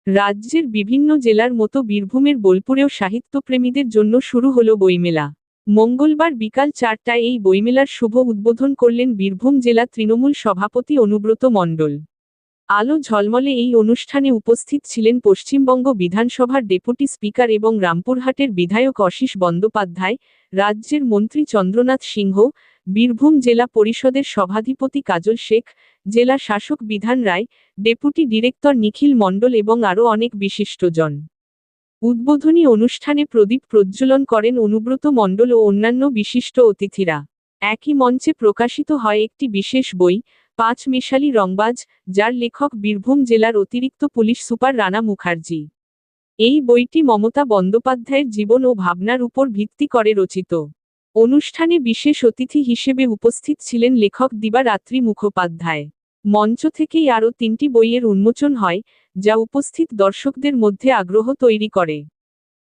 রাজ্যের বিভিন্ন জেলার মতো বীরভূমের বোলপুরেও সাহিত্যপ্রেমীদের জন্য শুরু হলো বইমেলা। মঙ্গলবার বিকাল 4টায় এই বইমেলার শুভ উদ্বোধন করলেন বীরভূম জেলা তৃণমূল সভাপতি অনুব্রত মণ্ডল। আলো ঝলমলে এই অনুষ্ঠানে উপস্থিত ছিলেন পশ্চিমবঙ্গ বিধানসভার ডেপুটি স্পিকার এবং রামপুরহাটের বিধায়ক অশীষ বন্দ্যোপাধ্যায়, রাজ্যের মন্ত্রী চন্দ্রনাথ সিংহ, বীরভূম জেলা পরিষদের সভাধিপতি কাজল শেখ, জেলা শাসক বিধান রায়, ডেপুটি ডিরেক্টর নিখিল মণ্ডল এবং আরও অনেক বিশিষ্টজন। উদ্বোধনী অনুষ্ঠানে প্রদীপ প্রজ্বলন করেন অনুব্রত মণ্ডল ও অন্যান্য বিশিষ্ট অতিথিরা। একই মঞ্চে প্রকাশিত হয় একটি বিশেষ বই, ৫ মেশালি রংবাজ, যার লেখক বীরভূম জেলার অতিরিক্ত পুলিশ সুপার রানা মুখার্জি। এই বইটি মমতা বন্দ্যোপাধ্যায়ের জীবন ও ভাবনার উপর ভিত্তি করে রচিত। অনুষ্ঠানে বিশেষ অতিথি হিসেবে উপস্থিত ছিলেন লেখক দিবারাত্রি মুখোপাধ্যায়। মঞ্চ থেকেই আরও ৩টি বইয়ের উন্মোচন হয়, যা উপস্থিত দর্শকদের মধ্যে আগ্রহ তৈরি করে।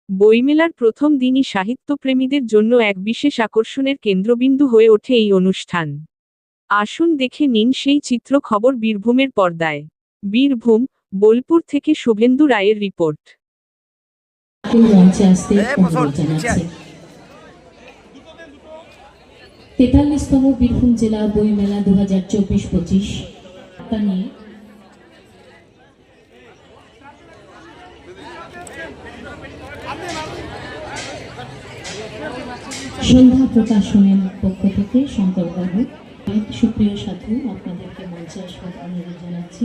বইমেলার প্রথম দিনই সাহিত্যপ্রেমীদের জন্য এক বিশেষ আকর্ষণের কেন্দ্রবিন্দু হয়ে ওঠে এই অনুষ্ঠান। আসুন দেখে নিন সেই চিত্র খবর বীরভূমের পর্দায়। বীরভূম, বোলপুর থেকে শুভেন্দু রায়ের রিপোর্ট। ৪৩তম বীরভূম জেলা বইমেলা ২০২৪-২৫ নিয়ে সন্ধ্যা প্রকাশনের পক্ষ থেকে শঙ্করবাবু, সুপ্রিয় সাধু, আপনাদেরকে মঞ্চে আসবার অনুরোধ জানাচ্ছি।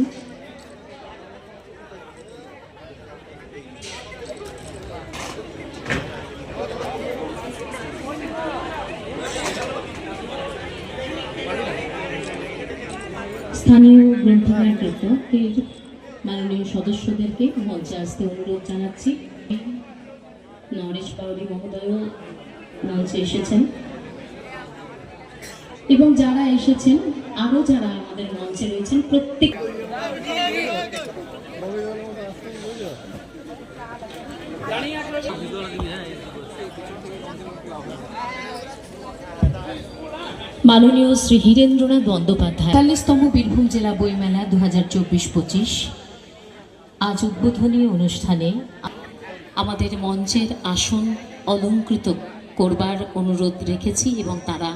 স্থানীয় গ্রন্থাগার কর্তৃপক্ষের মাননীয় সদস্যদেরকে মঞ্চে আসতে অনুরোধ জানাচ্ছি। নরেশ পাওলি মহোদয়ও মঞ্চে এসেছেন এবং যারা এসেছেন, আরো যারা আমাদের মঞ্চে রয়েছেন, প্রত্যেক মাননীয় শ্রী হীরেন্দ্রনাথ বন্দ্যোপাধ্যায় ৪৩তম বীরভূম জেলা বইমেলা ২০২৪-২৫ আজ উদ্বোধনী অনুষ্ঠানে আমাদের মঞ্চের আসন অলঙ্কৃত করবার অনুরোধ রেখেছি এবং তারা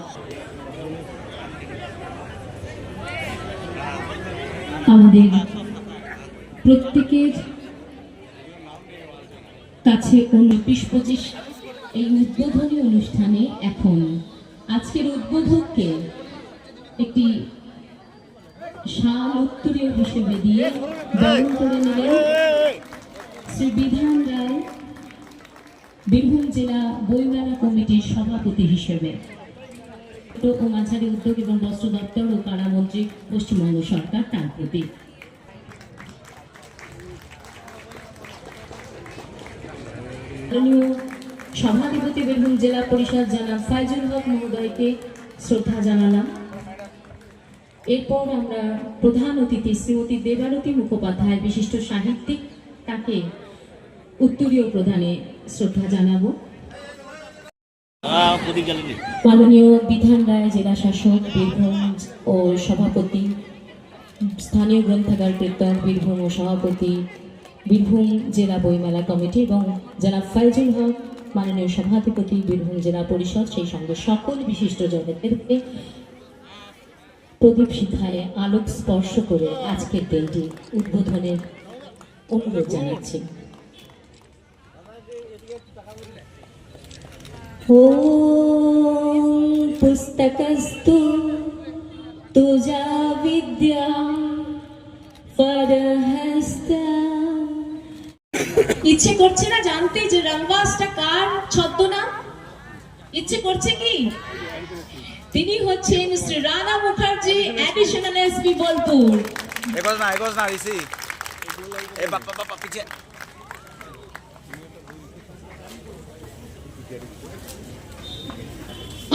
আমাদের প্রত্যেকের কাছে ২৯-২৫ এই উদ্বোধনী অনুষ্ঠানে এখন আজকের উদ্বোধককে একটি শাল উত্তরীয় হিসেবে দিয়ে বরণ করে নিলেন শ্রী বিধান রায়, বীরভূম জেলা বইমেলা কমিটির সভাপতি হিসেবে। ও মাঝারি উদ্যোগ এবং বস্ত্র দপ্তর ও কারামন্ত্রী পশ্চিমবঙ্গ সরকার তার প্রতি সভাধিপতি বীরভূম জেলা পরিষদ জনাব ফাইজুল হক মহোদয়কে শ্রদ্ধা জানালাম। এরপর আমরা প্রধান অতিথি শ্রীমতী দেবারতী মুখোপাধ্যায়, বিশিষ্ট সাহিত্যিক, তাকে উত্তরীয় প্রদানে শ্রদ্ধা জানাবো। মাননীয় বিধান রায়, জেলা শাসক বীরভূম ও সভাপতি, স্থানীয় গ্রন্থাগার কীর্তন বীরভূম ও সভাপতি বীরভূম জেলা বইমেলা কমিটি এবং জনাব ফাইজুল হক, মাননীয় সভাধিপতি বীরভূম জেলা পরিষদ, সেই সঙ্গে সকল বিশিষ্ট জনেদেরকে প্রদীপ শিখায় আলোক স্পর্শ করে আজকের দিনটি উদ্বোধনের অনুরোধ জানাচ্ছি। ओम पुस्तकस्तु तुझा विद्या परहस्ता। ইচ্ছে করছে না জানতে যে রংবাজটা কার ছদ্মনাম? ইচ্ছে করছে কি? তিনি হচ্ছেন Shri Rana Mukherjee, additional SP Bolpur. Eggoz না ঋষি, এ বাপ্পা পিছে।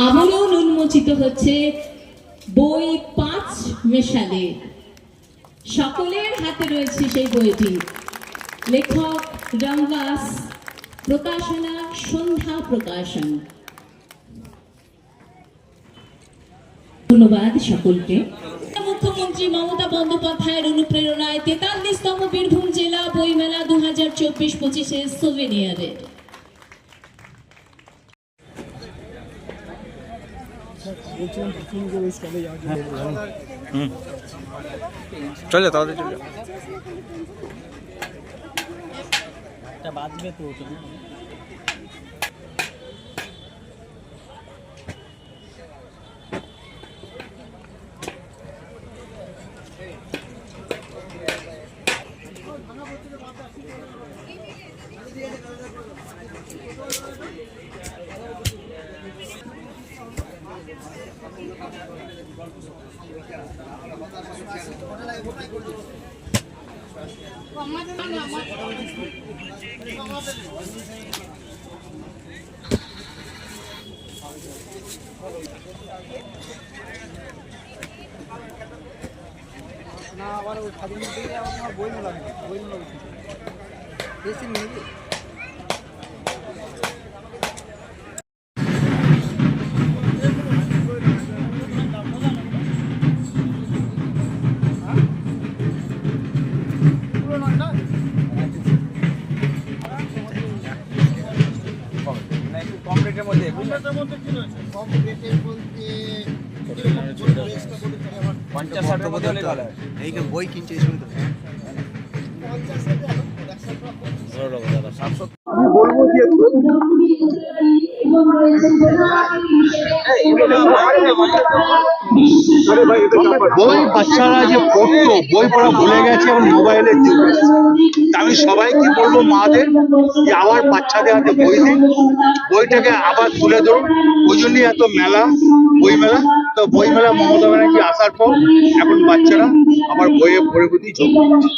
আমরণ উন্মোচিত হচ্ছে বই ৫ মেশালে। সকলের হাতে রয়েছে সেই বইটি। লেখক রংবাজ, প্রকাশনা সন্ধ্যা প্রকাশন। ধন্যবাদ সকলকে। মুখ্যমন্ত্রী মমতা বন্দ্যোপাধ্যায়ের অনুপ্রেরণায় 43তম বীরভূম জেলা বইমেলা 2024-25-এর সোভেনিয়ারের চল যা তাহলে চল যা বাজবে তো না আবার ওই খাদিম থেকে আমার বই মেলা বেশি নেবে কম রেটের মধ্যে কি রয়েছে কম রেটের বলতে 50-60 মধ্যে হলে ভালো হয় এই যে বই কিনছে এই সময় তো বলবো যে বই বাচ্চারা যে পড়তো বই পড়া ভুলে গেছে এবং মোবাইলের যুগ এসেছে। তা আমি সবাইকে বলবো মাদের যে আবার বাচ্চাদের হাতে বই দিন, বইটাকে আবার তুলে ধরুন। ওই জন্যই এত মেলা, বই মেলা। তো বই মেলা মমতা ব্যানার্জি আসার পর এখন বাচ্চারা আবার বইয়ে পড়ে প্রতি ঝোঁক দিচ্ছে।